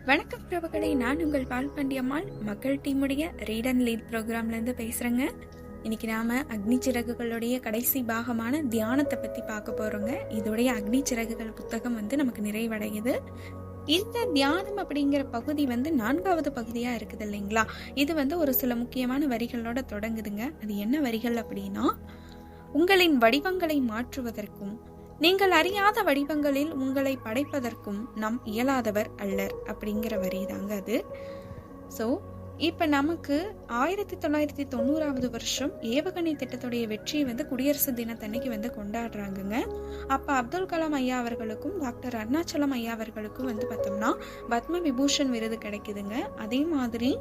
வணக்கம் பிரபுகளை, நான் உங்கள் பால்பாண்டியம்மாள் மக்கள் டீமுடைய ரீட் அண்ட் லீட் ப்ரோக்ராம்லேருந்து பேசுகிறேங்க. இன்னைக்கு நாம அக்னி சிறகுகளுடைய கடைசி பாகமான தியானத்தை பற்றி பார்க்க போகிறோங்க. இதோடைய அக்னி சிறகுகள் புத்தகம் நமக்கு நிறைவடையுது. இந்த தியானம் அப்படிங்கிற பகுதி 4வது பகுதியாக இருக்குது இல்லைங்களா? இது ஒரு சில முக்கியமான வரிகளோட தொடங்குதுங்க. அது என்ன வரிகள் அப்படின்னா, உங்களின் வடிவங்களை மாற்றுவதற்கும் நீங்கள் அறியாத வடிவங்களில் உங்களை படைப்பதற்கும் நம் இயலாதவர் அல்லர் அப்படிங்கிற வரி தாங்க அது. ஸோ இப்போ நமக்கு 1990வது வருஷம் ஏவுகணை திட்டத்துடைய வெற்றியை குடியரசு தினத்தன்னைக்கு கொண்டாடுறாங்கங்க. அப்போ அப்துல் கலாம் ஐயா அவர்களுக்கும் டாக்டர் அருணாச்சலம் ஐயா அவர்களுக்கும் பார்த்தோம்னா பத்ம விபூஷன் விருது கிடைக்குதுங்க. அதே மாதிரி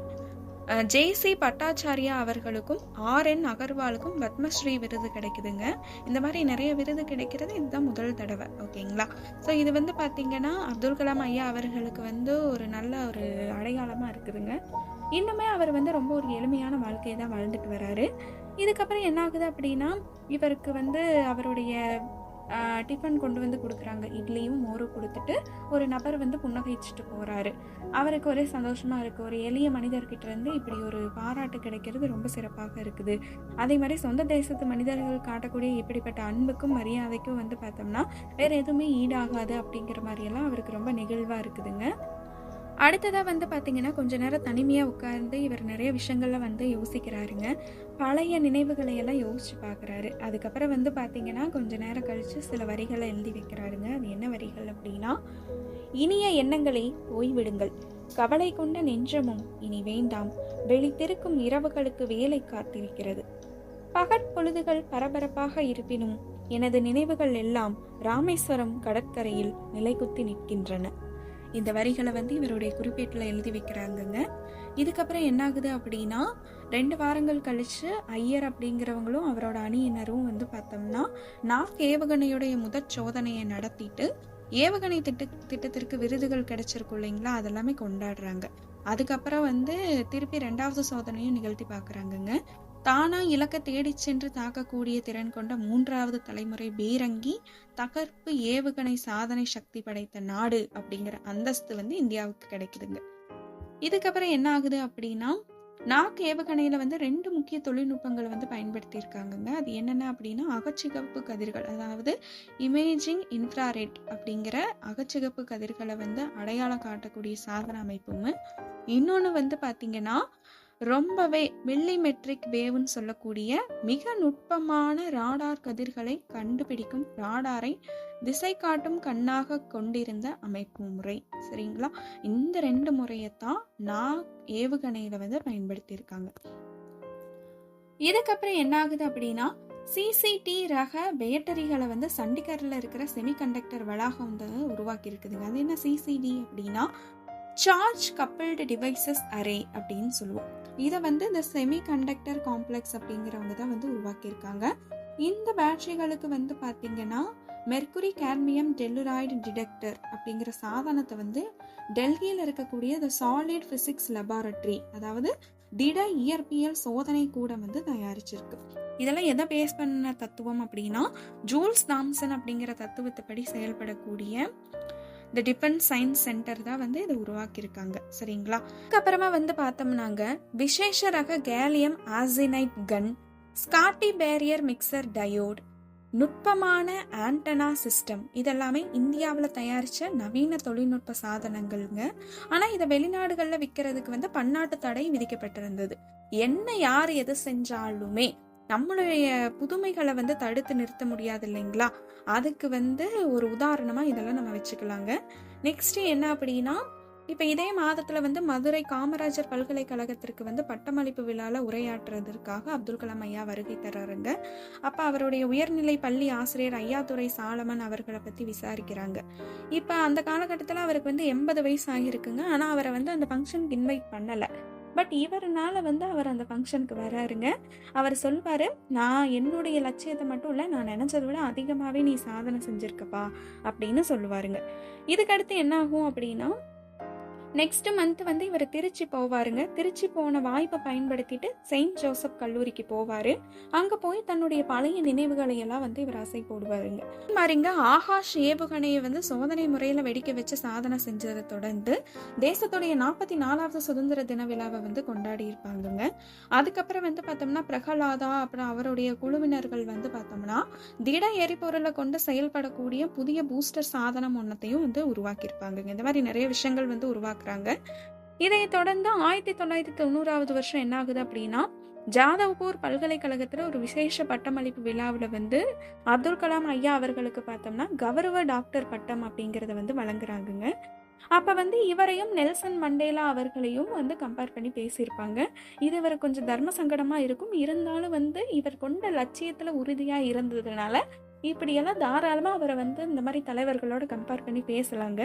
ஜேசி பட்டாச்சாரியா அவர்களுக்கும் RN அகர்வாலுக்கும் பத்மஸ்ரீ விருது கிடைக்குதுங்க. இந்த மாதிரி நிறைய விருது கிடைக்கிறது இதுதான் முதல் தடவை. ஓகேங்களா? ஸோ இது பார்த்தீங்கன்னா அப்துல் கலாம் ஐயா அவர்களுக்கு ஒரு நல்ல ஒரு அடையாளமாக இருக்குதுங்க. இன்னுமே அவர் ரொம்ப ஒரு எளிமையான வாழ்க்கையை தான் வாழ்ந்துட்டு வராரு. இதுக்கப்புறம் என்ன ஆகுது அப்படின்னா, இவருக்கு அவருடைய டிஃபன் கொண்டு கொடுக்குறாங்க. இட்லியும் மோரும் கொடுத்துட்டு ஒரு நபர் புன்னகைச்சிட்டு போகிறாரு. அவருக்கு ஒரே சந்தோஷமாக இருக்குது. ஒரு எளிய மனிதர்கிட்ட இருந்து இப்படி ஒரு பாராட்டு கிடைக்கிறது ரொம்ப சிறப்பாக இருக்குது. அதே மாதிரி சொந்த தேசத்து மனிதர்கள் காட்டக்கூடிய இப்படிப்பட்ட அன்புக்கும் மரியாதைக்கும் பார்த்தோம்னா வேறு எதுவுமே ஈடாகாது அப்படிங்கிற மாதிரியெல்லாம் அவருக்கு ரொம்ப நெகிழ்வாக இருக்குதுங்க. அடுத்ததாக பார்த்தீங்கன்னா கொஞ்ச நேரம் தனிமையாக உட்கார்ந்து இவர் நிறைய விஷயங்கள்ல யோசிக்கிறாருங்க. பழைய நினைவுகளை எல்லாம் யோசிச்சு பார்க்குறாரு. அதுக்கப்புறம் பார்த்தீங்கன்னா கொஞ்ச நேரம் கழித்து சில வரிகளை எழுதி வைக்கிறாருங்க. அது என்ன வரிகள் அப்படின்னா, இனிய எண்ணங்களை போய்விடுங்கள், கவலை கொண்ட நெஞ்சமும் இனி வேண்டாம், வெளித்திருக்கும் இரவுகளுக்கு வேலை காத்திருக்கிறது, பகற்பொழுதுகள் பரபரப்பாக இருப்பினும் எனது நினைவுகள் எல்லாம் ராமேஸ்வரம் கடற்கரையில் நிலைகுத்தி நிற்கின்றன. இந்த வரிகளை இவருடைய குறிப்பேட்டில் எழுதி வைக்கிறாங்கங்க. இதுக்கப்புறம் என்ன ஆகுது அப்படின்னா, 2 வாரங்கள் கழிச்சு ஐயர் அப்படிங்கிறவங்களும் அவரோட அணியினரும் பார்த்தோம்னா நாக் ஏவுகணையுடைய முதற் சோதனையை நடத்திட்டு ஏவுகணை திட்டத்திற்கு விருதுகள் கிடைச்சிருக்கும் இல்லைங்களா, அதெல்லாமே கொண்டாடுறாங்க. அதுக்கப்புறம் திருப்பி 2வது சோதனையும் நிகழ்த்தி பார்க்குறாங்கங்க. தானா இலக்க தேடி சென்று தாக்கக்கூடிய திறன் கொண்ட 3வது தலைமுறை பீரங்கி தகர்ப்பு ஏவுகணை சாதனை சக்தி படைத்த நாடு அப்படிங்கிற அந்தஸ்து இந்தியாவுக்கு கிடைக்குதுங்க. இதுக்கப்புறம் என்ன ஆகுது அப்படின்னா, நாக் ஏவுகணையில 2 முக்கிய தொழில்நுட்பங்களை பயன்படுத்தி இருக்காங்கங்க. அது என்னென்ன அப்படின்னா, அகச்சிகப்பு கதிர்கள், அதாவது இமேஜிங் இன்ஃப்ராரெட் அப்படிங்கிற அகச்சிகப்பு கதிர்களை அடையாளம் காட்டக்கூடிய சாதன அமைப்பும், இன்னொன்று பார்த்தீங்கன்னா ரொம்பவே மில்லிமெட்ரிக் வேவ்னு சொல்லக்கூடிய மிக நுட்பமான ராடார் கதிர்களை கண்டுபிடிக்கும் ராடாரை திசை காட்டும் கண்ணாக கொண்டிருந்த அமைப்பு முறை. சரிங்களா? இந்த 2 முறையத்தான் நாக் ஏவுகணையில பயன்படுத்தி இருக்காங்க. இதுக்கப்புறம் என்ன ஆகுது அப்படின்னா, CCT ரக பேட்டரிகளை சண்டிகர்ல இருக்கிற செமிகண்டக்டர் வளாகம் உருவாக்கி இருக்குதுங்க. அது என்ன CCD அப்படின்னா, சார்ஜ் கப்பிள்டு டிவைசஸ் அரே அப்படின்னு சொல்லுவோம். இதை இந்த செமிகண்டக்டர் காம்ப்ளெக்ஸ் அப்படிங்கிறவங்க தான் உருவாக்கியிருக்காங்க. இந்த பேட்டரிகளுக்கு பார்த்தீங்கன்னா மெர்குரி கேட்மியம் டெல்லுராய்டு டிடெக்டர் அப்படிங்கிற சாதனத்தை டெல்லியில் இருக்கக்கூடிய த சாலிட் பிசிக்ஸ் லெபார்டரி, அதாவது திட இயற்பியல் சோதனை கூடம் தயாரிச்சிருக்கு. இதெல்லாம் எதை பேஸ் பண்ண தத்துவம் அப்படின்னா, ஜூல்ஸ் தாம்சன் அப்படிங்கிற தத்துவத்தைப்படி செயல்படக்கூடிய தி டிஃபென்ஸ் சயின்ஸ் சென்டர் தான் இதை உருவாக்கியிருக்காங்க. சரிங்களா? அதுக்கப்புறமா பார்த்தோம்னாங்க விசேஷ ரக கேலியம் ஆர்சினைட் கன், ஸ்காட்டி பேரியர் மிக்சர் டயோட், நுட்பமான ஆண்டனா சிஸ்டம், இதெல்லாமே இந்தியாவில் தயாரித்த நவீன தொழில்நுட்ப சாதனங்கள்ங்க. ஆனால் இதை வெளிநாடுகளில் விற்கிறதுக்கு பன்னாட்டு தடை விதிக்கப்பட்டிருந்தது. என்ன யார் எது செஞ்சாலுமே நம்மளுடைய புதுமைகளை தடுத்து நிறுத்த முடியாது இல்லைங்களா? அதுக்கு ஒரு உதாரணமா இதெல்லாம் நம்ம வச்சுக்கலாங்க. நெக்ஸ்ட் என்ன அப்படின்னா, இப்போ இதே மாதத்துல மதுரை காமராஜர் பல்கலைக்கழகத்திற்கு பட்டமளிப்பு விழால உரையாற்றுறதற்காக அப்துல் கலாம் ஐயா வருகை தர்றாருங்க. அப்ப அவருடைய உயர்நிலை பள்ளி ஆசிரியர் ஐயாதுரை சாலமன் அவர்களை பத்தி விசாரிக்கிறாங்க. இப்ப அந்த காலகட்டத்தில் அவருக்கு 80 வயசு ஆகிருக்குங்க. ஆனா அவரை அந்த ஃபங்க்ஷனுக்கு இன்வைட் பண்ணல. பட் இவருனால அவர் அந்த ஃபங்க்ஷனுக்கு வராருங்க. அவர் சொல்வாரு, நான் என்னுடைய லட்சியத்தை மட்டும் இல்லை, நான் நினைச்சதை விட அதிகமாகவே நீ சாதனை செஞ்சிருக்கப்பா அப்படின்னு சொல்லுவாருங்க. இதுக்கடுத்து என்ன ஆகும் அப்படின்னா, நெக்ஸ்ட் மந்த் வந்து இவர் திருச்சி போவாருங்க. திருச்சி போன வாய்ப்பை பயன்படுத்திட்டு செயின்ட் ஜோசப் கல்லூரிக்கு போவாரு. அங்க போய் தன்னுடைய பழைய நினைவுகளை எல்லாம் வந்து இவர் அசை போடுவாருங்க. மாதிரிங்க ஆகாஷ் ஏவுகணையை வந்து சோதனை முறையில வெடிக்க வச்சு சாதனை செஞ்சதை தொடர்ந்து தேசத்துடைய 44வது சுதந்திர தின விழாவை வந்து கொண்டாடி இருப்பாங்க. அதுக்கப்புறம் வந்து பார்த்தோம்னா பிரகலாதா அப்புறம் அவருடைய குழுவினர்கள் வந்து பார்த்தோம்னா திட எரிபொருளை கொண்டு செயல்படக்கூடிய புதிய பூஸ்டர் சாதனம் ஒன்னத்தையும் வந்து உருவாக்கியிருப்பாங்க. இந்த மாதிரி நிறைய விஷயங்கள் வந்து உருவாக்குறாங்க. இதை தொடர்ந்து 1990வது வருஷம் என்ன ஆகுது அப்படின்னா ஜாதவ்பூர் பல்கலைக்கழகத்துல ஒரு விசேஷ பட்டமளிப்பு விழாவில் வந்து அப்துல் கலாம் ஐயா அவர்களுக்கு பார்த்தோம்னா கௌரவ டாக்டர் பட்டம் அப்படிங்கறத வந்து வழங்குறாங்க. அப்ப வந்து இவரையும் நெல்சன் மண்டேலா அவர்களையும் வந்து கம்பேர் பண்ணி பேசியிருப்பாங்க. இது இவர் கொஞ்சம் தர்ம சங்கடமா இருக்கும். இருந்தாலும் வந்து இவர் கொண்ட லட்சியத்துல உறுதியா இருந்ததுனால இப்படியெல்லாம் தாராளமா அவரை வந்து இந்த மாதிரி தலைவர்களோட கம்பேர் பண்ணி பேசலாங்க.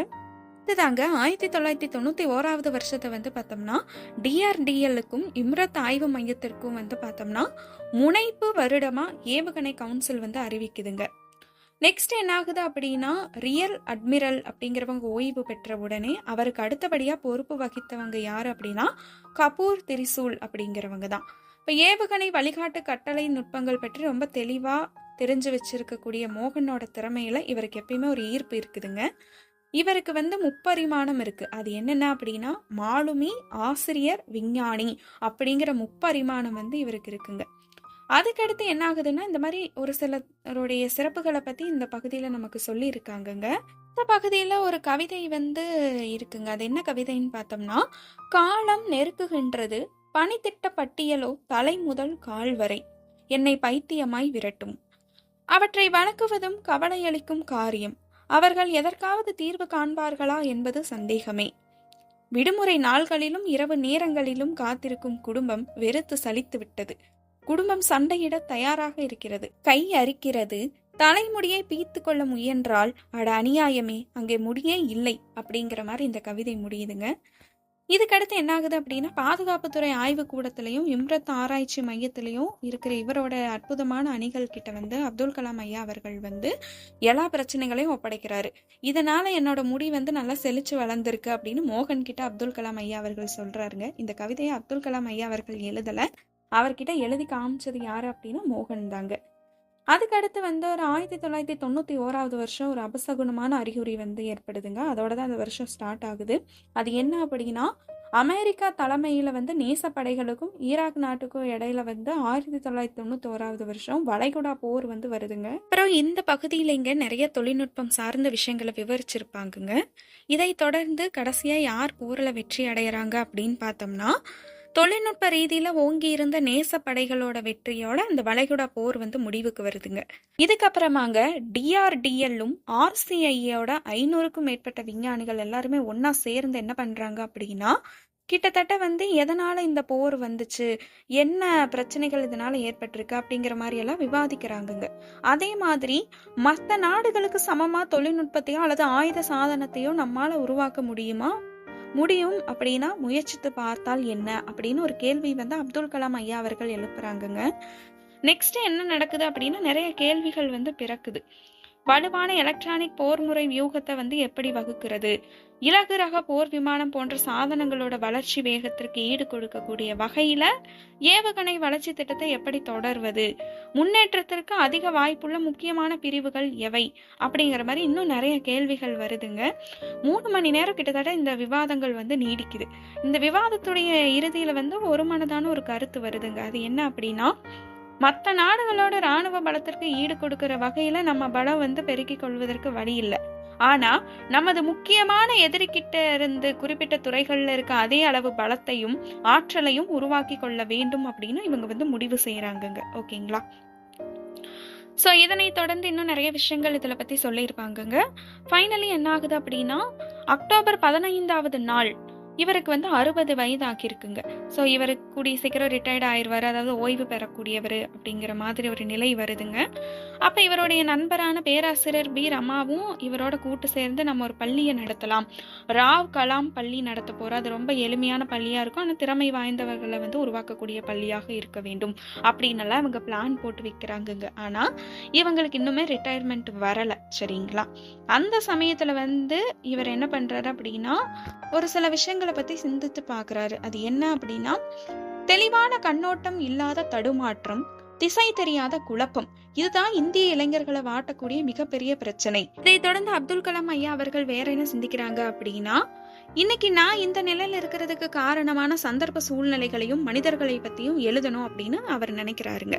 இதுதாங்க 1991வது வருஷத்தை வந்து பார்த்தோம்னா DRDLக்கும் இம்ரத் ஆய்வு மையத்திற்கும் வந்து பார்த்தோம்னா முனைப்பு வருடமா ஏவுகணை கவுன்சில் வந்து அறிவிக்குதுங்க. நெக்ஸ்ட் என்ன ஆகுது அப்படின்னா ரியல் அட்மிரல் அப்படிங்கிறவங்க ஓய்வு பெற்ற உடனே அவருக்கு அடுத்தபடியா பொறுப்பு வகித்தவங்க யாரு அப்படின்னா கபூர் திரிசூல் அப்படிங்கிறவங்க தான். இப்போ ஏவுகணை வழிகாட்டு கட்டளை நுட்பங்கள் பற்றி ரொம்ப தெளிவா தெரிஞ்சு வச்சிருக்கக்கூடிய மோகனோட திறமையில இவருக்கு எப்பயுமே ஒரு ஈர்ப்பு இருக்குதுங்க. இவருக்கு வந்து முப்பரிமாணம் இருக்கு. அது என்னென்ன அப்படின்னா மாலுமி, ஆசிரியர், விஞ்ஞானி அப்படிங்கிற முப்பரிமாணம் வந்து இவருக்கு இருக்குங்க. அதுக்கடுத்து என்ன ஆகுதுன்னா இந்த மாதிரி ஒரு சிலருடைய சிறப்புகளை பத்தி இந்த பகுதியில நமக்கு சொல்லி இருக்காங்கங்க. இந்த பகுதியில ஒரு கவிதை வந்து இருக்குங்க. அது என்ன கவிதைன்னு பார்த்தோம்னா காலம் நெருக்குகின்றது பனித்திட்ட பட்டியலோ தலை முதல் கால் வரை என்னை பைத்தியமாய் விரட்டும். அவற்றை வணக்குவதும் கவலையளிக்கும் காரியம். அவர்கள் எதற்காவது தீர்வு காண்பார்களா என்பது சந்தேகமே. விடுமுறை நாள்களிலும் இரவு நேரங்களிலும் காத்திருக்கும் குடும்பம் வெறுத்து சலித்து விட்டது. குடும்பம் சண்டையிட தயாராக இருக்கிறது. கை அரிக்கிறது. தலைமுடியை பீத்து கொள்ள முயன்றால் அட அநியாயமே, அங்கே முடியே இல்லை அப்படிங்கிற மாதிரி இந்த கவிதை முடியுதுங்க. இதுக்கடுத்து என்ன ஆகுது அப்படின்னா பாதுகாப்புத்துறை ஆய்வு கூடத்திலையும் இம்ரத் ஆராய்ச்சி மையத்திலையும் இருக்கிற இவரோட அற்புதமான அணிகள் கிட்ட வந்து அப்துல் கலாம் ஐயா அவர்கள் வந்து எல்லா பிரச்சனைகளையும் ஒப்படைக்கிறாரு. இதனால என்னோட முடி வந்து நல்லா செழிச்சு வளர்ந்துருக்கு அப்படின்னு மோகன் கிட்ட அப்துல் கலாம் ஐயா அவர்கள் சொல்றாருங்க. இந்த கவிதையை அப்துல் கலாம் ஐயா அவர்கள் எழுதல, அவர்கிட்ட எழுதி காமிச்சது யாரு அப்படின்னா மோகன் தாங்க. அதுக்கடுத்து வந்து ஒரு 1991வது வருஷம் ஒரு அபசகுணமான அறிகுறி வந்து ஏற்படுதுங்க. அதோட தான் அந்த வருஷம் ஸ்டார்ட் ஆகுது. அது என்ன அப்படின்னா அமெரிக்கா தலைமையில வந்து நேசப்படைகளுக்கும் ஈராக் நாட்டுக்கும் இடையில வந்து 1991வது வருஷம் வளைகுடா போர் வந்து வருதுங்க. அப்புறம் இந்த பகுதியில இங்க நிறைய தொழில்நுட்பம் சார்ந்த விஷயங்களை விவரிச்சிருப்பாங்கங்க. இதை தொடர்ந்து கடைசியா யார் போர்ல வெற்றி அடைகிறாங்க அப்படின்னு பார்த்தோம்னா தொழில்நுட்ப ரீதியில ஓங்கி இருந்த நேச படைகளோட வெற்றியோட அந்த வளைகுடா போர் வந்து முடிவுக்கு வருதுங்க. இதுக்கப்புறமாங்க DRDLும் RCIயோட 500க்கும் மேற்பட்ட விஞ்ஞானிகள் எல்லாருமே ஒன்னா சேர்ந்து என்ன பண்றாங்க அப்படின்னா கிட்டத்தட்ட வந்து எதனால இந்த போர் வந்துச்சு, என்ன பிரச்சனைகள் இதனால ஏற்பட்டிருக்கு அப்படிங்கிற மாதிரி எல்லாம் விவாதிக்கிறாங்க. அதே மாதிரி மற்ற நாடுகளுக்கு சமமா தொழில்நுட்பத்தையோ அல்லது ஆயுத சாதனத்தையோ நம்மால உருவாக்க முடியும் அப்படின்னா முயற்சித்து பார்த்தால் என்ன அப்படின்னு ஒரு கேள்வி வந்து அப்துல் கலாம் ஐயா அவர்கள் எழுப்புறாங்கங்க. நெக்ஸ்ட் என்ன நடக்குது அப்படின்னா நிறைய கேள்விகள் வந்து பிறக்குது. வலுவான எலக்ட்ரானிக் போர் முறை வியூகத்தை வந்து எப்படி வகுக்கிறது, இலகு ரக போர் விமானம் போன்ற சாதனங்களோட வளர்ச்சி வேகத்திற்கு ஈடு கொடுக்கக்கூடிய வகையில ஏவுகணை வளர்ச்சி திட்டத்தை எப்படி தொடர்வது, முன்னேற்றத்திற்கு அதிக வாய்ப்புள்ள முக்கியமான பிரிவுகள் எவை அப்படிங்கிற மாதிரி இன்னும் நிறைய கேள்விகள் வருதுங்க. 3 மணி நேரம் கிட்டத்தட்ட இந்த விவாதங்கள் வந்து நீடிக்குது. இந்த விவாதத்துடைய இறுதியில வந்து ஒரு மனதான ஒரு கருத்து வருதுங்க. அது என்ன அப்படின்னா மற்ற நாடுகளோட இராணுவ பலத்திற்கு ஈடு கொடுக்கிற வகையில நம்ம பலம் வந்து பெருக்கிக் கொள்வதற்கு வழி இல்லை. ஆனா நமது முக்கியமான எதிரிக்கிட்ட இருந்து குறிப்பிட்ட துறைகள்ல இருக்க அதே அளவு பலத்தையும் ஆற்றலையும் உருவாக்கி கொள்ள வேண்டும் அப்படின்னு இவங்க வந்து முடிவு செய்யறாங்க. ஓகேங்களா? ஸோ இதனை தொடர்ந்து இன்னும் நிறைய விஷயங்கள் இதில் பற்றி சொல்லியிருப்பாங்கங்க. ஃபைனலி என்ன ஆகுது அப்படின்னா அக்டோபர் 15வது நாள் இவருக்கு வந்து 60 வயது ஆக்கியிருக்குங்க. ஸோ இவருக்கு கூடிய சீக்கிரம் ரிட்டையர்ட் ஆயிடுவார், அதாவது ஓய்வு பெறக்கூடியவர் அப்படிங்கிற மாதிரி ஒரு நிலை வருதுங்க. அப்போ இவருடைய நண்பரான பேராசிரியர் பி ரமாவும் இவரோட கூட்டு சேர்ந்து நம்ம ஒரு பள்ளியை நடத்தலாம், ராவ் கலாம் பள்ளி நடத்த போகிறோம், அது ரொம்ப எளிமையான பள்ளியாக இருக்கும், ஆனால் திறமை வாய்ந்தவர்களை வந்து உருவாக்கக்கூடிய பள்ளியாக இருக்க வேண்டும் அப்படின்னலாம் இவங்க பிளான் போட்டு வைக்கிறாங்கங்க. ஆனால் இவங்களுக்கு இன்னுமே ரிட்டையர்மெண்ட் வரலை. சரிங்களா? அந்த சமயத்தில் வந்து இவர் என்ன பண்ணுறாரு அப்படின்னா ஒரு சில விஷயங்களை விஷயங்களை பத்தி சிந்தித்து பார்க்கறாரு. அது என்ன அப்படின்னா, தெளிவான கண்ணோட்டம் இல்லாத தடுமாற்றம், திசை தெரியாத குழப்பம், இதுதான் இந்திய இளைஞர்களை வாட்டக்கூடிய மிகப்பெரிய பிரச்சனை. இதை தொடர்ந்து அப்துல் கலாம் ஐயா அவர்கள் வேற என்ன சிந்திக்கிறாங்க அப்படின்னா, இன்னைக்கு நான் இந்த நிலையில இருக்கிறதுக்கு காரணமான சந்தர்ப்ப சூழ்நிலைகளையும் மனிதர்களை பத்தியும் எழுதணும் அப்படின்னு அவர் நினைக்கிறாருங்க.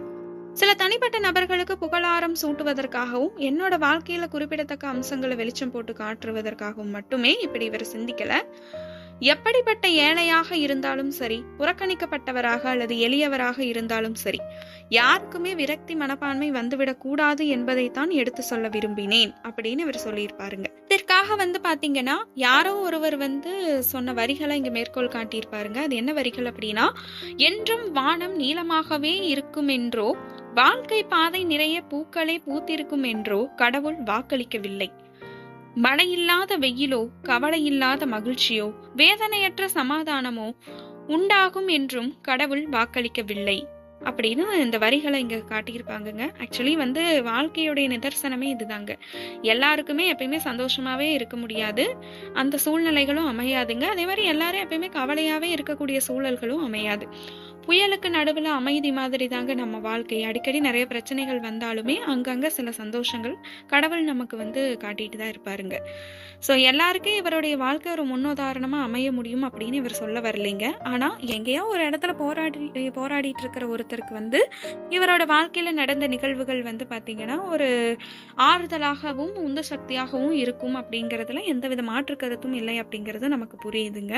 சில தனிப்பட்ட நபர்களுக்கு புகழாரம் சூட்டுவதற்காகவும் என்னோட வாழ்க்கையில குறிப்பிடத்தக்க அம்சங்களை வெளிச்சம் போட்டு காட்டுவதற்காகவும் மட்டுமே இப்படி இவர் சிந்திக்கல. எப்படிப்பட்ட ஏழையாக இருந்தாலும் சரி, புறக்கணிக்கப்பட்டவராக அல்லது எளியவராக இருந்தாலும் சரி, யாருக்குமே விரக்தி மனப்பான்மை வந்துவிடக் கூடாது என்பதைத்தான் எடுத்து சொல்ல விரும்பினேன் அப்படின்னு இவர் சொல்லியிருப்பாருங்க. இதற்காக பாத்தீங்கன்னா, யாரோ ஒருவர் சொன்ன வரிகளை இங்க மேற்கோள் காட்டியிருப்பாருங்க. அது என்ன வரிகள் அப்படின்னா, என்றும் வானம் நீளமாகவே இருக்கும் என்றோ, வாழ்க்கை பாதை நிறைய பூக்களே பூத்திருக்கும் என்றோ கடவுள் வாக்களிக்கவில்லை. மழையில்லாத வெயிலோ, கவலையில்லாத மகிழ்ச்சியோ, வேதனையற்ற சமாதானமோ உண்டாகும் என்றும் கடவுள் வாக்களிக்கவில்லை அப்படின்னு இந்த வரிகளை இங்க காட்டியிருப்பாங்கங்க. ஆக்சுவலி வாழ்க்கையுடைய நிதர்சனமே இதுதாங்க. எல்லாருக்குமே எப்பயுமே சந்தோஷமாவே இருக்க முடியாது, அந்த சூழ்நிலைகளும் அமையாதுங்க. அதே மாதிரி எல்லாரும் எப்பயுமே கவலையாவே இருக்கக்கூடிய சூழல்களும் அமையாது. புயலுக்கு நடுவில் அமைதி மாதிரி தாங்க நம்ம வாழ்க்கை. அடிக்கடி நிறைய பிரச்சனைகள் வந்தாலுமே அங்கங்க சில சந்தோஷங்கள் கடவுள் நமக்கு காட்டிட்டு தான் இருப்பாருங்க. ஸோ எல்லாருக்கும் இவருடைய வாழ்க்கை ஒரு முன்னுதாரணமா அமைய முடியும் அப்படின்னு இவர் சொல்ல வரலைங்க. ஆனா எங்கேயோ ஒரு இடத்துல போராடிட்டு இருக்கிற ஒருத்தருக்கு இவரோட வாழ்க்கையில நடந்த நிகழ்வுகள் பாத்தீங்கன்னா ஒரு ஆறுதலாகவும் உந்து சக்தியாகவும் இருக்கும் அப்படிங்கறதுல எந்தவித மாற்று கருத்தும் இல்லை அப்படிங்கிறது நமக்கு புரியுதுங்க.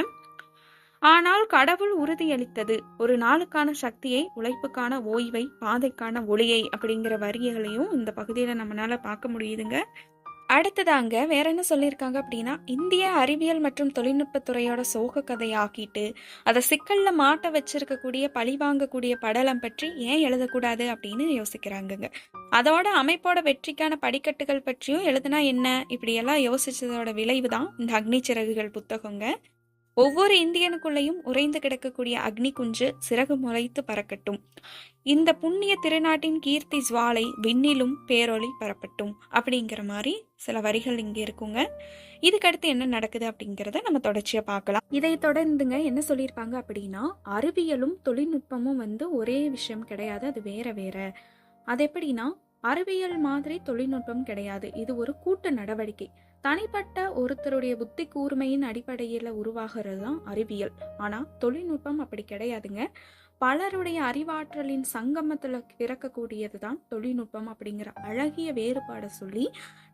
ஆனால் கடவுள் உறுதியளித்தது ஒரு நாளுக்கான சக்தியை, உழைப்புக்கான ஓய்வை, பாதைக்கான ஒளியை அப்படிங்கிற வரிகளையும் இந்த பகுதியில நம்மளால பார்க்க முடியுதுங்க. அடுத்ததாங்க வேற என்ன சொல்லியிருக்காங்க அப்படின்னா, இந்திய அறிவியல் மற்றும் தொழில்நுட்பத்துறையோட சோக கதையாக்கிட்டு அதை சிக்கல்ல மாட்ட வச்சிருக்கக்கூடிய பழி வாங்கக்கூடிய படலம் பற்றி ஏன் எழுதக்கூடாது அப்படின்னு யோசிக்கிறாங்கங்க. அதோட அமைப்போட வெற்றிக்கான படிக்கட்டுகள் பற்றியும் எழுதுனா என்ன, இப்படியெல்லாம் யோசிச்சதோட விளைவு தான் இந்த அக்னி சிறகுகள் புத்தகங்க. ஒவ்வொரு இந்தியனுக்குள்ளையும் உறைந்து கிடக்கக்கூடிய அக்னி குஞ்சு சிறகு முளைத்து பறக்கட்டும். இந்த புண்ணிய திருநாட்டின் கீர்த்தி ஜுவாலை விண்ணிலும் பேரொளி பரப்பட்டும் அப்படிங்கிற மாதிரி சில வரிகள் இங்க இருக்குங்க. இதுக்கடுத்து என்ன நடக்குது அப்படிங்கிறத நம்ம தொடர்ச்சியா பார்க்கலாம். இதை தொடர்ந்துங்க என்ன சொல்லியிருப்பாங்க அப்படின்னா, அறிவியலும் தொழில்நுட்பமும் ஒரே விஷயம் கிடையாது, அது வேற வேற. அது எப்படின்னா, அறிவியல் மாதிரி தொழில்நுட்பம் கிடையாது, இது ஒரு கூட்டு நடவடிக்கை. தனிப்பட்ட ஒருத்தருடைய புத்தி கூர்மையின் அடிப்படையில் உருவாகிறது தான் அறிவியல். ஆனா தொழில்நுட்பம் அப்படி கிடையாதுங்க. பலருடைய அறிவாற்றலின் சங்கமத்துல பிறக்கக்கூடியது தான் தொழில்நுட்பம் அப்படிங்கிற அழகிய வேறுபாடை சொல்லி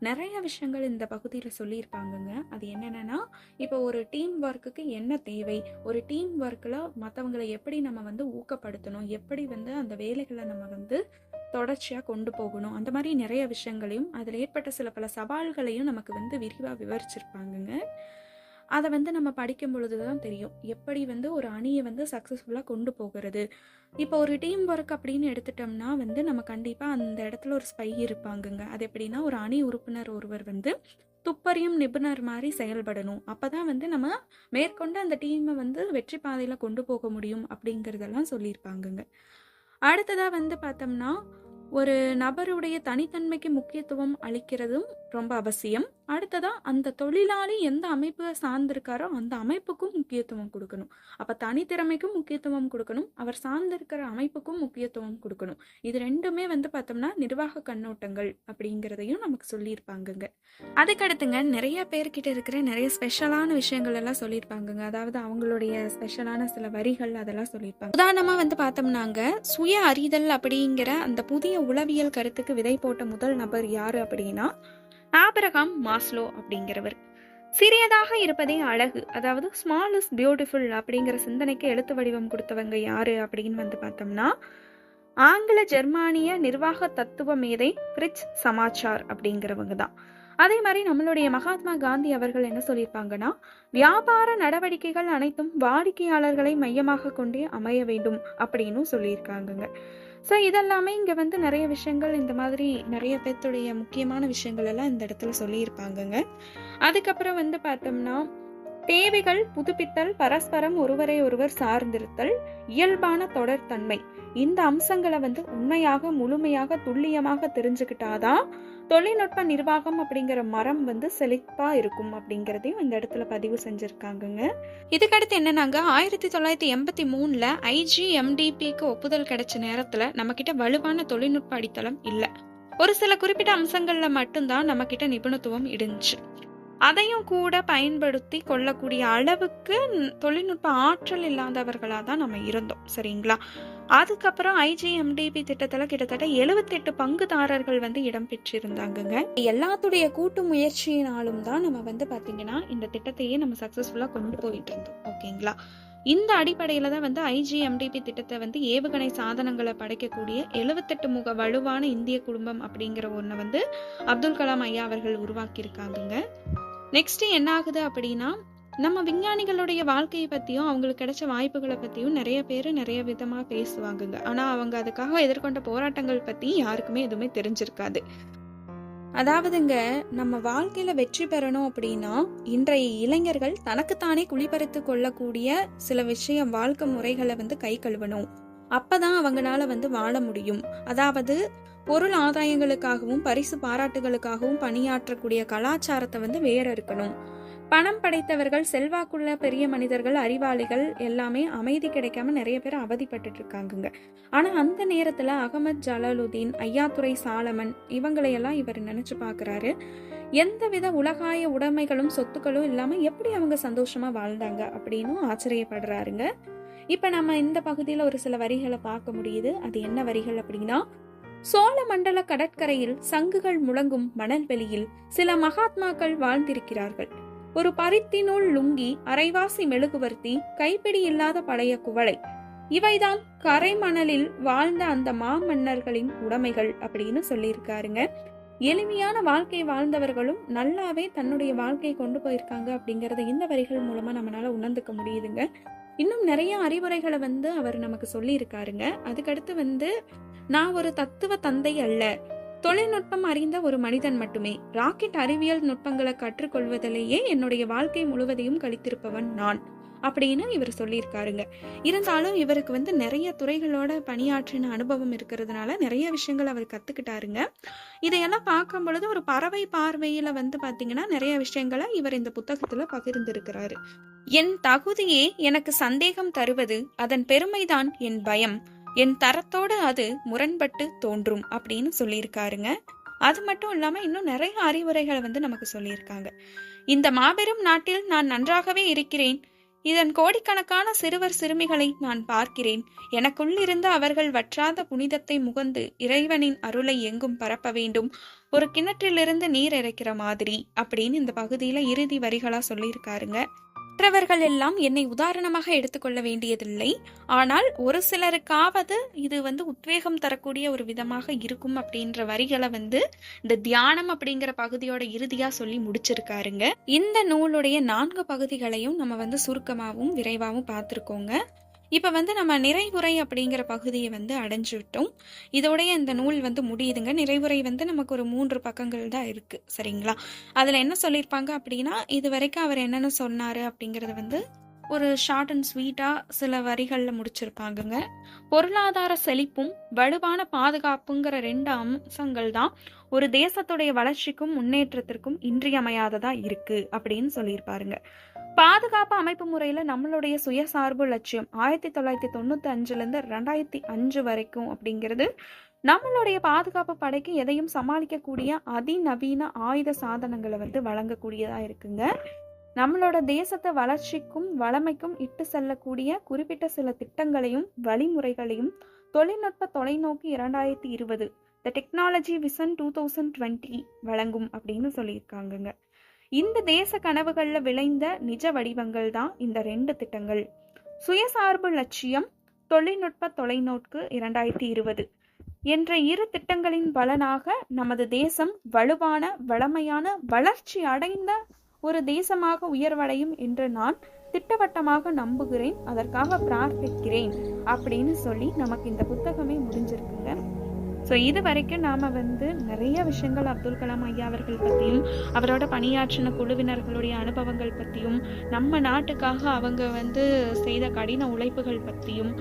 நிறைய விஷயங்கள் இந்த பகுதியில சொல்லியிருப்பாங்கங்க. அது என்னன்னா, இப்போ ஒரு டீம் ஒர்க்குக்கு என்ன தேவை, ஒரு டீம் ஒர்க்ல மற்றவங்களை எப்படி நம்ம ஊக்கப்படுத்தணும், எப்படி அந்த வேலைகளை நம்ம தொடர்ச்சியாக கொண்டு போகணும், அந்த மாதிரி நிறைய விஷயங்களையும் அதில் ஏற்பட்ட சில பல சவால்களையும் நமக்கு விரிவாக விவரிச்சிருப்பாங்கங்க. அதை நம்ம படிக்கும் பொழுது தான் தெரியும் எப்படி ஒரு அணியை சக்ஸஸ்ஃபுல்லாக கொண்டு போகிறது. இப்போ ஒரு டீம் ஒர்க் அப்படின்னு எடுத்துட்டோம்னா நம்ம கண்டிப்பாக அந்த இடத்துல ஒரு ஸ்பை இருப்பாங்கங்க. அது எப்படின்னா, ஒரு அணி உறுப்பினர் ஒருவர் துப்பறியும் நிபுணர் மாதிரி செயல்படணும். அப்பதான் நம்ம மேற்கொண்டு அந்த டீமை வெற்றி பாதையில் கொண்டு போக முடியும் அப்படிங்கிறதெல்லாம் சொல்லியிருப்பாங்கங்க. அடுத்ததா பார்த்தோம்னா, ஒரு நபருடைய தனித்தன்மைக்கு முக்கியத்துவம் அளிக்கிறதும் ரொம்ப அவசியம். அடுத்ததா அந்த தொழிலாளி எந்த அமைப்பை சார்ந்திருக்காரோ அந்த அமைப்புக்கும் முக்கியத்துவம் கொடுக்கணும். அப்ப தனித்திறமைக்கும் முக்கியத்துவம் கொடுக்கணும், அவர் சார்ந்திருக்கிற அமைப்புக்கும் முக்கியத்துவம் கொடுக்கணும். இது ரெண்டுமே பார்த்தோம்னா நிர்வாக கண்ணோட்டங்கள் அப்படிங்கிறதையும் நமக்கு சொல்லியிருப்பாங்கங்க. அதுக்கடுத்துங்க நிறைய பேர்கிட்ட இருக்கிற நிறைய ஸ்பெஷலான விஷயங்கள் எல்லாம் சொல்லியிருப்பாங்கங்க. அதாவது அவங்களுடைய ஸ்பெஷலான சில வரிகள் அதெல்லாம் சொல்லியிருப்பாங்க. உதாரணமா பார்த்தோம்னாங்க, சுய அறிதல் அப்படிங்கிற அந்த புதிய உளவியல் கருத்துக்கு விதை போட்ட முதல் நபர் யாரு அப்படின்னா ஆபிரகாம் மாஸ்லோ அப்படிங்கிறவர். சிறியதாக இருப்பதே அழகு, அதாவது ஸ்மால் இஸ் பியூட்டிஃபுல் அப்படிங்கிற சிந்தனைக்கு எழுத்து வடிவம் கொடுத்தவங்க யாரு அப்படின்னு பார்த்தோம்னா ஆங்கில ஜெர்மானிய நிர்வாக தத்துவ மேதை ஃப்ரிட்ஸ் சமாச்சார் அப்படிங்கிறவங்க தான். அதே மாதிரி நம்மளுடைய மகாத்மா காந்தி அவர்கள் என்ன சொல்லியிருப்பாங்கன்னா, வியாபார நடவடிக்கைகள் அனைத்தும் வாடிக்கையாளர்களை மையமாக கொண்டே அமைய வேண்டும் அப்படின்னு சொல்லியிருக்காங்கங்க. ஸோ இதெல்லாமே இங்கே நிறைய விஷயங்கள் இந்த மாதிரி நிறைய பேர்த்துடைய முக்கியமான விஷயங்கள் எல்லாம் இந்த இடத்துல சொல்லியிருப்பாங்கங்க. அதுக்கப்புறம் பார்த்தோம்னா தேவைகள் புதுப்பித்தல், பரஸ்பரம் ஒருவரை ஒருவர் சார்ந்திருத்தல், இயல்பான தொடர்தன்மை, இந்த அம்சங்களை உண்மையாக முழுமையாக துல்லியமாக தெரிஞ்சுக்கிட்டாதான் தொழில்நுட்ப நிர்வாகம் அப்படிங்கிற மரம் செழிப்பா இருக்கும் அப்படிங்கறதையும் இந்த இடத்துல பதிவு செஞ்சிருக்காங்க. இதுக்கடுத்து என்னன்னாங்க, 1983 IGMDPக்கு ஒப்புதல் கிடைச்ச நேரத்துல நம்ம கிட்ட வலுவான தொழில்நுட்ப அடித்தளம் இல்ல. ஒரு சில குறிப்பிட்ட அம்சங்கள்ல மட்டும்தான் நம்ம கிட்ட நிபுணத்துவம் இருந்துச்சு. அதையும் கூட பயன்படுத்தி கொள்ளக்கூடிய அளவுக்கு தொழில்நுட்ப ஆற்றல் இல்லாதவர்களா தான் நம்ம இருந்தோம். சரிங்களா? அதுக்கப்புறம் IGMDP திட்டத்துல கிட்டத்தட்ட 78 பங்குதாரர்கள் இடம் பெற்றிருந்தாங்க. எல்லாத்துடைய கூட்டு முயற்சியினாலும் தான் நம்ம பாத்தீங்கன்னா இந்த திட்டத்தையே நம்ம சக்சஸ்ஃபுல்லா கொண்டு போயிட்டு இருந்தோம். ஓகேங்களா? இந்த அடிப்படையில தான் IGMDP திட்டத்தை ஏவுகணை சாதனங்களை படைக்கக்கூடிய 78 முக வலுவான இந்திய குடும்பம் அப்படிங்கிற ஒண்ணு அப்துல் கலாம் ஐயா அவர்கள் உருவாக்கி இருக்காங்க. நெக்ஸ்ட் என்ன ஆகுது அப்படின்னா, நம்ம விஞ்ஞானிகளுடைய வாழ்க்கையை பத்தியும் அவங்களுக்கு கிடைச்ச வாய்ப்புகளை பத்தியும் நிறைய பேர் நிறைய விதமா பேசுவாங்க. ஆனா அவங்க அதுக்காக எதிர்கொண்ட போராட்டங்கள் பத்தி யாருக்குமே எதுவுமே தெரிஞ்சிருக்காது. அதாவதுங்க, நம்ம வாழ்க்கையில வெற்றி பெறணும் அப்படின்னா இன்றைய இளைஞர்கள் தனக்குத்தானே குளிப்பறித்து கொள்ளக்கூடிய சில வாழ்க்கை முறைகளை கை கழுவணும். அப்பதான் அவங்களால வாழ முடியும். அதாவது பொருள் ஆதாயங்களுக்காகவும் பரிசு பாராட்டுகளுக்காகவும் பணியாற்றக்கூடிய கலாச்சாரத்தை வேற இருக்கணும். பணம் படைத்தவர்கள், செல்வாக்குள்ள பெரிய மனிதர்கள், அறிவாளிகள் எல்லாமே அமைதி கிடைக்காம நிறைய பேர் அவதிப்பட்டு இருக்காங்க. ஆனா அந்த நேரத்துல அகமது ஜலாலுதீன், ஐயாத்துரை சாலமன் இவங்களையெல்லாம் இவர் நினைச்சு பாக்குறாரு. எந்தவித உலகாய உடைமைகளும் சொத்துக்களும் இல்லாம எப்படி அவங்க சந்தோஷமா வாழ்ந்தாங்க அப்படின்னு ஆச்சரியப்படுறாருங்க. இப்ப நம்ம இந்த பகுதியில ஒரு சில வரிகளை பார்க்க முடியுது. அது என்ன வரிகள் அப்படின்னா, சோழ மண்டல கடற்கரையில் சங்குகள் முழங்கும் மணல் வெளியில் சில மகாத்மாக்கள் வாழ்ந்திருக்கிறார்கள். ஒரு பருத்திநூல் லுங்கி, அரைவாசி மெழுகுவர்த்தி, கைப்பிடி இல்லாத பழைய குவளை, இவைதான் கரை மணலில் வாழ்ந்த அந்த மாமன்னர்களின் உடைமைகள் அப்படின்னு சொல்லியிருக்காருங்க. எளிமையான வாழ்க்கை வாழ்ந்தவர்களும் நல்லாவே தன்னுடைய வாழ்க்கையை கொண்டு போயிருக்காங்க அப்படிங்கறத இந்த வரிகள் மூலமா நம்மளால உணர்ந்துக்க முடியுதுங்க. இன்னும் நிறைய அறிவுரைகளை அவர் நமக்கு சொல்லி இருக்காருங்க. அதுக்கடுத்து நான் ஒரு தத்துவ தந்தை அல்ல, தொழில்நுட்பம் அறிந்த ஒரு மனிதன் மட்டுமே. ராக்கெட் அறிவியல் நுட்பங்களை கற்றுக்கொள்வதிலேயே என்னுடைய வாழ்க்கை முழுவதையும் கழித்திருப்பவன் நான் அப்படின்னு இவர் சொல்லியிருக்காருங்க. இருந்தாலும் இவருக்கு நிறைய துறைகளோட பணியாற்றின அனுபவம் இருக்கிறதுனால நிறைய விஷயங்கள் அவர் கத்துக்கிட்டாருங்க. இதையெல்லாம் பார்க்கும் பொழுது ஒரு பறவை பார்வையில பாத்தீங்கன்னா நிறைய விஷயங்களை இவர் இந்த புத்தகத்துல பகிர்ந்திருக்கிறாரு. என் தகுதியே எனக்கு சந்தேகம் தருவது, அதன் பெருமைதான் என் பயம், என் தரத்தோடு அது முரண்பட்டு தோன்றும் அப்படின்னு சொல்லியிருக்காருங்க. அது மட்டும் இல்லாம இன்னும் நிறைய அறிவுரைகளை நமக்கு சொல்லியிருக்காங்க. இந்த மாபெரும் நாட்டில் நான் நன்றாகவே இருக்கிறேன். இதன் கோடிக்கணக்கான சிறுவர் சிறுமிகளை நான் பார்க்கிறேன். எனக்குள்ளிருந்த அவர்கள் வற்றாத புனிதத்தை முகந்து இறைவனின் அருளை எங்கும் பரப்ப வேண்டும், ஒரு கிணற்றிலிருந்து நீர் இறைக்கிற மாதிரி அப்படின்னு இந்த பகுதியில இறுதி வரிகளா சொல்லியிருக்காருங்க. மற்றவர்கள் எல்லாம் என்னை உதாரணமாக எடுத்துக்கொள்ள வேண்டியதில்லை, ஆனால் ஒரு சிலருக்காவது இது உத்வேகம் தரக்கூடிய ஒரு விதமாக இருக்கும் அப்படின்ற வரிகளை இந்த தியானம் அப்படிங்கிற பகுதியோட இறுதியா சொல்லி முடிச்சிருக்காருங்க. இந்த நூலுடைய 4 பகுதிகளையும் நம்ம சுருக்கமாகவும் விரைவாகவும் பார்த்திருக்கோங்க. இப்ப நம்ம நிறைவுரை அப்படிங்கிற பகுதியை அடைஞ்சு விட்டோம். இதோடைய இந்த நூல் முடியுதுங்க. நிறைவுரை நமக்கு ஒரு 3 பக்கங்கள் தான் இருக்கு. சரிங்களா? அதுல என்ன சொல்லியிருப்பாங்க அப்படின்னா, இது வரைக்கும் அவர் என்னென்ன சொன்னாரு அப்படிங்கறது ஒரு ஷார்ட் அண்ட் ஸ்வீட்டா சில வரிகள்ல முடிச்சிருப்பாங்க. பொருளாதார செழிப்பும் வலுவான பாதுகாப்புங்கிற 2 அம்சங்கள் தான் ஒரு தேசத்துடைய வளர்ச்சிக்கும் முன்னேற்றத்திற்கும் இன்றியமையாததா இருக்கு அப்படின்னு சொல்லியிருப்பாருங்க. பாதுகாப்பு அமைப்பு முறையில நம்மளுடைய சுயசார்பு லட்சியம் 1995 2005 வரைக்கும் அப்படிங்கிறது நம்மளுடைய பாதுகாப்பு படைக்கு எதையும் சமாளிக்கக்கூடிய அதிநவீன ஆயுத சாதனங்களை வழங்கக்கூடியதா இருக்குங்க. நம்மளோட தேசத்தை வளர்ச்சிக்கும் வளமைக்கும் இட்டு செல்லக்கூடிய குறிப்பிட்ட சில திட்டங்களையும் வழிமுறைகளையும் தொழில்நுட்ப தொலைநோக்கி 2020 த டெக்னாலஜி விஷன் 2020 வழங்கும் அப்படின்னு சொல்லியிருக்காங்க. இந்த தேச கனவுகள்ல விளைந்த நிஜ வடிவங்கள் தான் இந்த 2 திட்டங்கள். சுயசார்பு லட்சியம், தொழில்நுட்ப தொலைநோக்கு 2020 என்ற 2 திட்டங்களின் பலனாக நமது தேசம் வலுவான வளமையான வளர்ச்சி அடைந்த ஒரு தேசமாக உயர்வடையும் என்று நான் திட்டவட்டமாக நம்புகிறேன், அதற்காக பிரார்த்திக்கிறேன் அப்படின்னு சொல்லி நமக்கு இந்த புத்தகமே முடிஞ்சிருக்குங்க. ஸோ இது வரைக்கும் நாம் நிறைய விஷயங்கள் அப்துல் கலாம் ஐயா அவர்கள் பற்றியும் அவரோட பணியாற்றின குழுவினர்களுடைய அனுபவங்கள் பற்றியும் நம்ம நாட்டுக்காக அவங்க செய்த கடின உழைப்புகள் பற்றியும்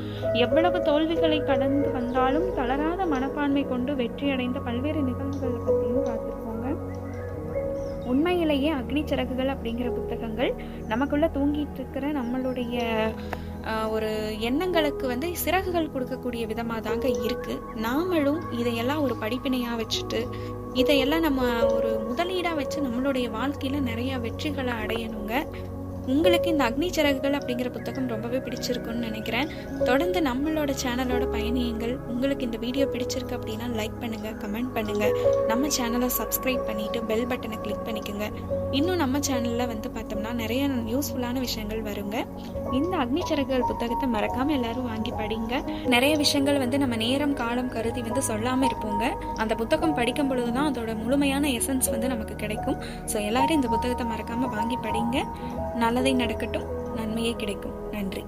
எவ்வளவு தோல்விகளை கடந்து வந்தாலும் தளராத மனப்பான்மை கொண்டு வெற்றியடைந்த பல்வேறு நிகழ்வுகளை பற்றியும் பார்த்துருக்கோங்க. உண்மையிலேயே அக்னி சிறகுகள் அப்படிங்கிற புத்தகங்கள் நமக்குள்ள தூங்கிட்டு இருக்கிற நம்மளுடைய ஒரு எண்ணங்களுக்கு சிறகுகள் கொடுக்கக்கூடிய விதமாக தாங்க இருக்குது. நாமளும் இதையெல்லாம் ஒரு படிப்பினையாக வச்சுட்டு இதையெல்லாம் நம்ம ஒரு முதலீடாக வச்சு நம்மளுடைய வாழ்க்கையில் நிறைய வெற்றிகளை அடையணுங்க. உங்களுக்கு இந்த அக்னி சிறகுகள் அப்படிங்கிற புத்தகம் ரொம்பவே பிடிச்சிருக்குன்னு நினைக்கிறேன். தொடர்ந்து நம்மளோட சேனலோட பயணியுங்கள். உங்களுக்கு இந்த வீடியோ பிடிச்சிருக்கு அப்படின்னா லைக் பண்ணுங்கள், கமெண்ட் பண்ணுங்கள், நம்ம சேனலை சப்ஸ்கிரைப் பண்ணிவிட்டு பெல் பட்டனை கிளிக் பண்ணிக்கோங்க. இன்னும் நம்ம சேனலில் பார்த்தோம்னா நிறைய யூஸ்ஃபுல்லான விஷயங்கள் வருங்க. இந்த அக்னி சிறகுகள் புத்தகத்தை மறக்காமல் எல்லாரும் வாங்கி படிங்க. நிறைய விஷயங்கள் நம்ம நேரம் காலம் கருதி சொல்லாமல் இருப்போங்க. அந்த புத்தகம் படிக்கும் பொழுது தான் அதோட முழுமையான எசன்ஸ் நமக்கு கிடைக்கும். ஸோ எல்லாரும் இந்த புத்தகத்தை மறக்காமல் வாங்கி படிங்க. நல்லதை நடக்கட்டும், நன்மையே கிடைக்கும். நன்றி.